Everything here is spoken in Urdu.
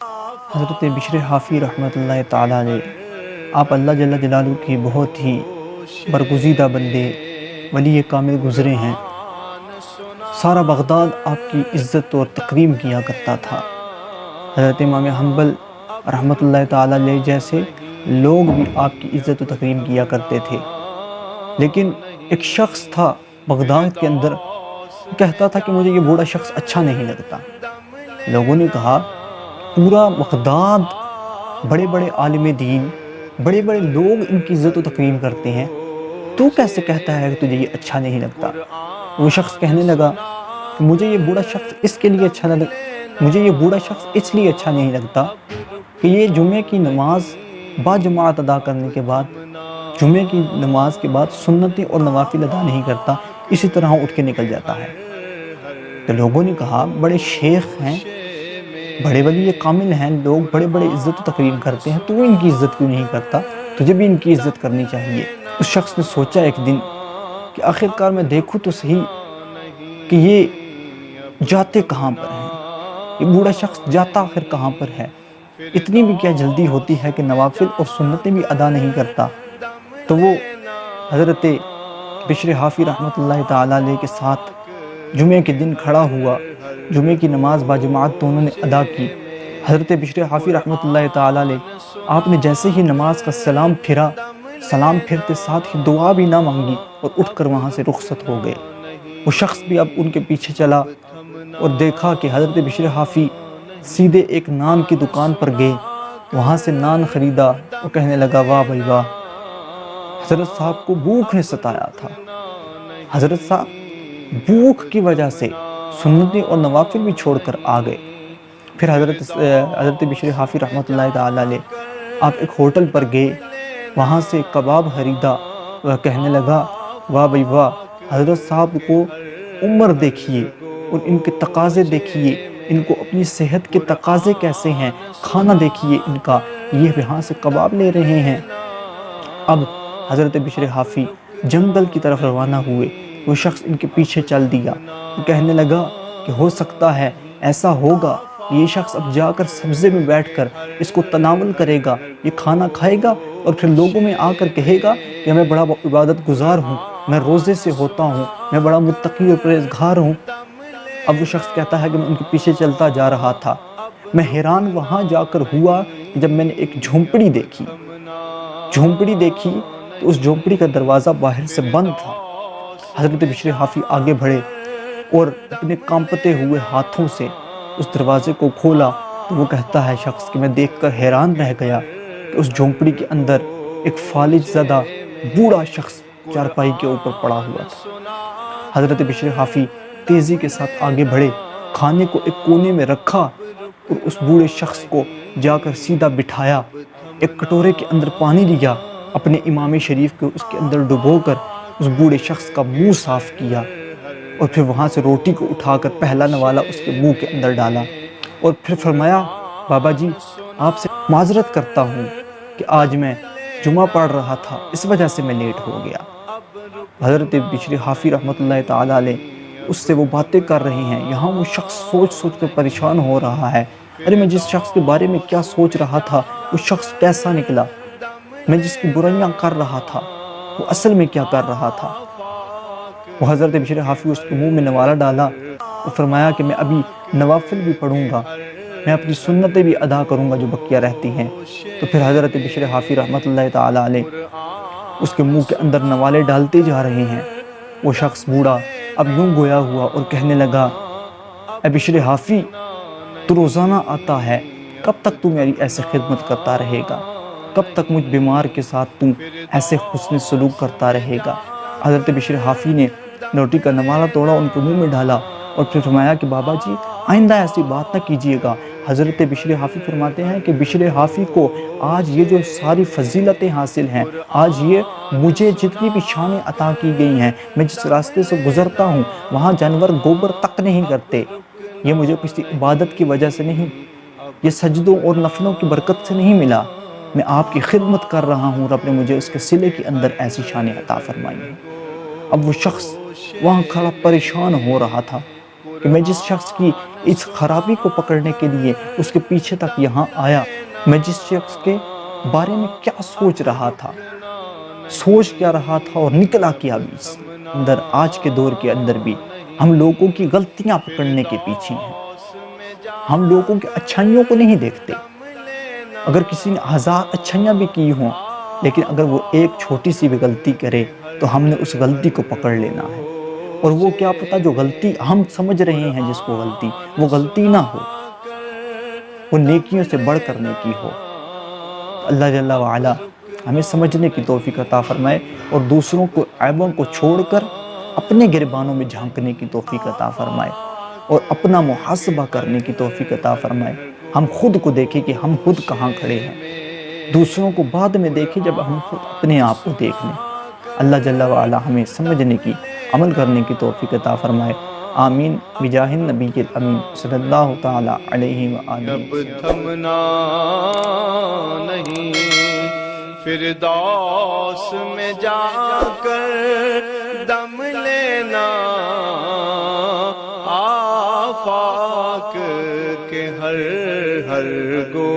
حضرت بشر حافی رحمۃ اللہ تعالیٰ علیہ، آپ اللہ جل جلالہ کی بہت ہی برگزیدہ بندے ولی کامل گزرے ہیں۔ سارا بغداد آپ کی عزت اور تکریم کیا کرتا تھا۔ حضرت امام حنبل رحمۃ اللہ تعالیٰ علیہ جیسے لوگ بھی آپ کی عزت و تکریم کیا کرتے تھے، لیکن ایک شخص تھا بغداد کے اندر، کہتا تھا کہ مجھے یہ بوڑھا شخص اچھا نہیں لگتا۔ لوگوں نے کہا پورا بغداد بڑے بڑے عالم دین، بڑے بڑے لوگ ان کی عزت و تکریم کرتے ہیں، تو کیسے کہتا ہے کہ تجھے یہ اچھا نہیں لگتا؟ وہ شخص کہنے لگا کہ مجھے یہ بوڑھا شخص اس لیے اچھا نہیں لگتا کہ یہ جمعے کی نماز با جماعت ادا کرنے کے بعد، جمعے کی نماز کے بعد سنتیں اور نوافل ادا نہیں کرتا، اسی طرح اٹھ کے نکل جاتا ہے۔ تو لوگوں نے کہا بڑے شیخ ہیں، بڑے ولی کامل ہیں، لوگ بڑے بڑے عزت و تکریم کرتے ہیں، تو ان کی عزت کیوں نہیں کرتا؟ تجھے بھی ان کی عزت کرنی چاہیے۔ اس شخص نے سوچا ایک دن کہ آخرکار میں دیکھوں تو صحیح کہ یہ جاتے کہاں پر ہیں، یہ بوڑھا شخص جاتا آخر کہاں پر ہے، اتنی بھی کیا جلدی ہوتی ہے کہ نوافل اور سنتیں بھی ادا نہیں کرتا؟ تو وہ حضرت بشر حافی رحمۃ اللہ تعالیٰ علیہ کے ساتھ جمعے کے دن کھڑا ہوا، جمعے کی نماز باجماعت دونوں نے ادا کی۔ حضرت بشر حافی رحمۃ اللہ تعالیٰ علیہ، آپ نے جیسے ہی نماز کا سلام پھرا، سلام پھرتے ساتھ ہی دعا بھی نہ مانگی اور اٹھ کر وہاں سے رخصت ہو گئے۔ وہ شخص بھی اب ان کے پیچھے چلا اور دیکھا کہ حضرت بشر حافی سیدھے ایک نان کی دکان پر گئے، وہاں سے نان خریدا اور کہنے لگا واہ بھائی واہ، حضرت صاحب کو بھوک نے ستایا تھا، حضرت صاحب بھوک کی وجہ سے سنتیں اور نوافل بھی چھوڑ کر آ گئے۔ پھر حضرت بشر حافی رحمۃ اللہ تعالیٰ علیہ آپ ایک ہوٹل پر گئے، وہاں سے کباب خریدا، وہ کہنے لگا واہ بھائی واہ، حضرت صاحب کو عمر دیکھیے اور ان کے تقاضے دیکھیے، ان کو اپنی صحت کے تقاضے کیسے ہیں، کھانا دیکھیے ان کا، یہ یہاں سے کباب لے رہے ہیں۔ اب حضرت بشر حافی جنگل کی طرف روانہ ہوئے، وہ شخص ان کے پیچھے چل دیا، وہ کہنے لگا کہ ہو سکتا ہے ایسا ہوگا یہ شخص اب جا کر سبزے میں بیٹھ کر اس کو تناول کرے گا، یہ کھانا کھائے گا اور پھر لوگوں میں آ کر کہے گا کہ میں بڑا عبادت گزار ہوں، میں روزے سے ہوتا ہوں، میں بڑا متقی اور پرہیزگار ہوں۔ اب وہ شخص کہتا ہے کہ میں ان کے پیچھے چلتا جا رہا تھا، میں حیران وہاں جا کر ہوا جب میں نے ایک جھونپڑی دیکھی تو اس جھونپڑی کا دروازہ باہر سے بند تھا۔ حضرت بشر حافی آگے بڑھے اور اپنے کانپتے ہوئے ہاتھوں سے اس دروازے کو کھولا، تو وہ کہتا ہے شخص کہ میں دیکھ کر حیران رہ گیا کہ اس جھونپڑی کے اندر ایک فالج زدہ بوڑھا شخص چارپائی کے اوپر پڑا ہوا تھا۔ حضرت بشر حافی تیزی کے ساتھ آگے بڑھے، کھانے کو ایک کونے میں رکھا اور اس بوڑھے شخص کو جا کر سیدھا بٹھایا، ایک کٹورے کے اندر پانی لیا، اپنے امام شریف کو اس کے اندر ڈبو کر اس بوڑھے شخص کا منہ صاف کیا اور پھر وہاں سے روٹی کو اٹھا کر پہلا نوالا اس کے منہ کے اندر ڈالا اور پھر فرمایا بابا جی آپ سے معذرت کرتا ہوں کہ آج میں جمعہ پڑھ رہا تھا، اس وجہ سے میں لیٹ ہو گیا۔ حضرت بشر حافی رحمۃ اللہ تعالیٰ علیہ اس سے وہ باتیں کر رہے ہیں، یہاں وہ شخص سوچ سوچ کر پریشان ہو رہا ہے، ارے میں جس شخص کے بارے میں کیا سوچ رہا تھا وہ شخص کیسا نکلا، میں جس کی برائیاں کر رہا تھا وہ اصل میں کیا کر رہا تھا۔ وہ حضرت بشر حافی اس کے منہ میں نوالا ڈالا اور فرمایا کہ میں ابھی نوافل بھی پڑھوں گا، میں اپنی سنتیں بھی ادا کروں گا جو بقیہ رہتی ہیں۔ تو پھر حضرت بشر حافی رحمۃ اللہ تعالیٰ علیہ اس کے منہ کے اندر نوالے ڈالتے جا رہے ہیں۔ وہ شخص بوڑھا اب یوں گویا ہوا اور کہنے لگا اے بشر حافی، تو روزانہ آتا ہے، کب تک تو میری ایسے خدمت کرتا رہے گا، کب تک مجھ بیمار کے ساتھ تو ایسے حسن سلوک کرتا رہے گا؟ حضرت بشر حافی نے روٹی کا نوالا توڑا، ان کے منہ میں ڈالا اور پھر فرمایا کہ بابا جی آئندہ ایسی بات نہ کیجیے گا۔ حضرت بشر حافی فرماتے ہیں کہ بشر حافی کو آج یہ جو ساری فضیلتیں حاصل ہیں، آج یہ مجھے جتنی بھی شانیں عطا کی گئی ہیں، میں جس راستے سے گزرتا ہوں وہاں جانور گوبر تک نہیں کرتے، یہ مجھے کسی عبادت کی وجہ سے نہیں، یہ سجدوں اور نفلوں کی برکت سے نہیں ملا، میں آپ کی خدمت کر رہا ہوں، رب نے مجھے اس کے صلے کے اندر ایسی شانیں عطا فرمائی ہیں۔ اب وہ شخص وہاں کھڑا پریشان ہو رہا تھا، کہ میں جس شخص کی اس خرابی کو پکڑنے کے لیے اس کے پیچھے تک یہاں آیا، میں جس شخص کے بارے میں کیا سوچ رہا تھا، سوچ کیا رہا تھا اور نکلا کیا بھی اس اندر، آج کے دور کے اندر بھی ہم لوگوں کی غلطیاں پکڑنے کے پیچھے ہیں، ہم لوگوں کی اچھائیوں کو نہیں دیکھتے۔ اگر کسی نے 1000 اچھائیاں بھی کی ہوں، لیکن اگر وہ ایک چھوٹی سی بھی غلطی کرے تو ہم نے اس غلطی کو پکڑ لینا ہے، اور وہ کیا پتا جو غلطی ہم سمجھ رہے ہیں جس کو غلطی، وہ غلطی نہ ہو، وہ نیکیوں سے بڑھ کر نیکی ہو۔ تو اللہ جل وعلا ہمیں سمجھنے کی توفیق عطا فرمائے اور دوسروں کو عیبوں کو چھوڑ کر اپنے گریبانوں میں جھانکنے کی توفیق عطا فرمائے اور اپنا محاسبہ کرنے کی توفیق عطا فرمائے۔ ہم خود کو دیکھیں کہ ہم خود کہاں کھڑے ہیں، دوسروں کو بعد میں دیکھیں جب ہم خود اپنے آپ کو دیکھ لیں۔ اللہ جل وعلا ہمیں سمجھنے کی، عمل کرنے کی توفیق عطا فرمائے۔ آمین بجاہ النبی الامین صلی اللہ تعالی علیہ وآلہ جب تھمنا نہیں فردوس میں جا کر دم لینا، آفاق کے ہر گوشے